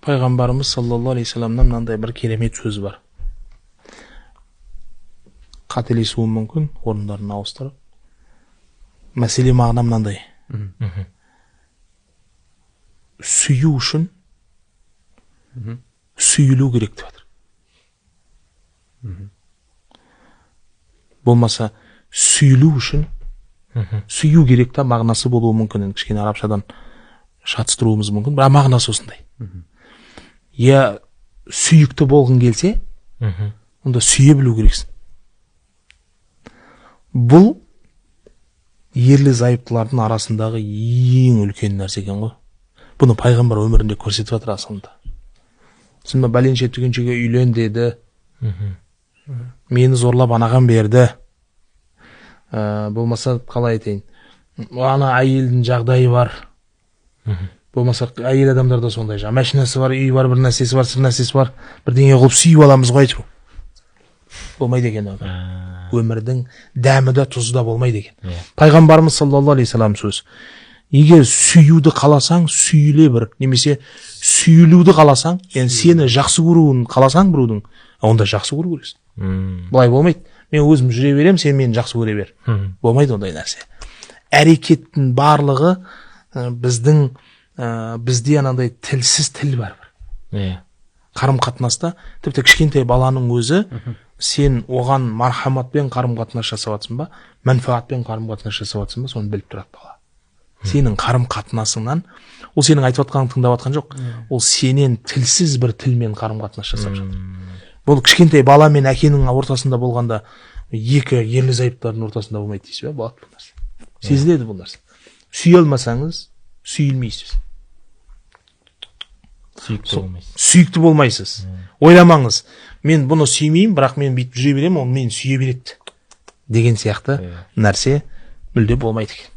пайғамбарымыз саллаллаху алейхи вассаламнан мынандай бір керемет сөз бар. Қателесуім мүмкін, орындарын ауыстырып. Мәселе мағына мынандай. Сүю үшін сүйілу керек деп жатыр. Болмаса сүйілу үшін сүю керек та мағынасы болуы мүмкін. Кішкене арабшадан шатыстыруымыз мүмкін, бірақ мағынасы осындай. Я сүйікті болғың келсе, онда сүйе білу керексің. Бұл ерлі зайыптылардың арасындағы ең үлкен нәрсе екен ғой. Бұны пайғамбар өмірінде көрсетіп жатыр асылында. Сен бәленше түгеншеге үйлен деді. Мені зорлап анаған берді. Болмаса қалай айтайын, ана әйелдің жағдайы бар. Болмаса әйел адамдарда сондай жаңа машинасы бар, үйі бар, бір нәрсесі бар, сыр нәрсесі бар. Бірдеңе қылып сүйіп аламыз ғой айтып. Болмайды екен өмір. Өмірдің дәмі де тұзы да болмайды екен. Пайғамбарымыз саллаллаху алейхи вассалам сөз. Егер сүюді қаласаң, сүйіле бір, немесе сүйілуді қаласаң, yani сені жақсы көруін қаласаң біреудің, онда жақсы көру керексің. Бұлай болмайды. Мен өзім жүре берем, сен мені жақсы көре бер. Болмайды ондай нәрсе. Әрекеттің барлығы бізде анандай тілсіз тіл бар. Қарым-қатынаста, тіпті кішкентай баланың өзі, сен оған мархаматпен қарым-қатынас жасап жатсың ба, мәнфаатпен қарым-қатынас жасап жатсың ба, соны біліп тұрады бала. Сенің қарым-қатынасыңнан, ол сенің айтып жатқаныңды тыңдап жатқан жоқ, ол сенен тілсіз бір тілмен қарым-қатынас жасап жатыр. Бұл кішкентай бала мен әкенің ортасында болғанда, екі ерлі зайыптылардың ортасында болмайды дейсіз бе? Болады бұл нәрсе. Сезіледі бұл нәрсе. Сүйе алмасаңыз, сүйілмейсіз. Сүйікті болмайсыз. Ойламаңыз, мен бұны сүймеймін, бірақ мен бүйтіп жүре беремін, ол мені сүйе береді деген сияқты нәрсе мүлде болмайды екен.